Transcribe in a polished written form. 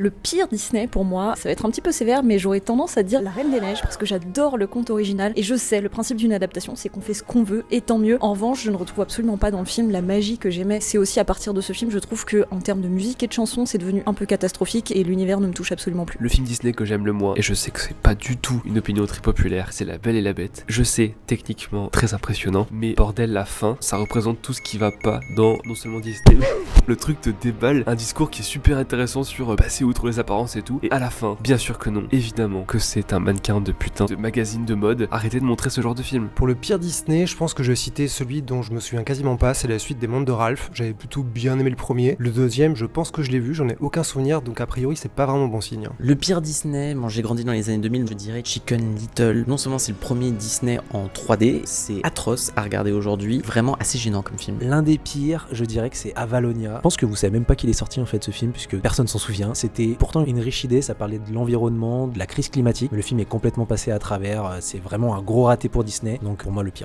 Le pire Disney pour moi, ça va être un petit peu sévère, mais j'aurais tendance à dire La Reine des Neiges parce que j'adore le conte original et je sais, le principe d'une adaptation c'est qu'on fait ce qu'on veut et tant mieux. En revanche, je ne retrouve absolument pas dans le film la magie que j'aimais. C'est aussi à partir de ce film, je trouve que en termes de musique et de chansons, c'est devenu un peu catastrophique et l'univers ne me touche absolument plus. Le film Disney que j'aime le moins, et je sais que c'est pas du tout une opinion très populaire, c'est La Belle et la Bête. Je sais, techniquement très impressionnant, mais bordel, la fin, ça représente tout ce qui va pas dans non seulement Disney. Le truc te déballe un discours qui est super intéressant sur passer outre les apparences et tout, et à la fin, bien sûr que non, évidemment que c'est un mannequin de putain de magazine de mode. Arrêtez de montrer ce genre de film. Pour le pire Disney, je pense que je vais citer celui dont je me souviens quasiment pas, c'est la suite des Mondes de Ralph. J'avais plutôt bien aimé le premier. Le deuxième, je pense que je l'ai vu, j'en ai aucun souvenir, donc a priori c'est pas vraiment bon signe. Le pire Disney, bon, j'ai grandi dans les années 2000, je dirais Chicken Little. Non seulement c'est le premier Disney en 3D, c'est atroce à regarder aujourd'hui, vraiment assez gênant comme film. L'un des pires, je dirais que c'est Avalonia. Je pense que vous savez même pas qu'il est sorti en fait ce film, puisque personne s'en souvient. C'était pourtant une riche idée, ça parlait de l'environnement, de la crise climatique, mais le film est complètement passé à travers, c'est vraiment un gros raté pour Disney, donc pour moi le pire.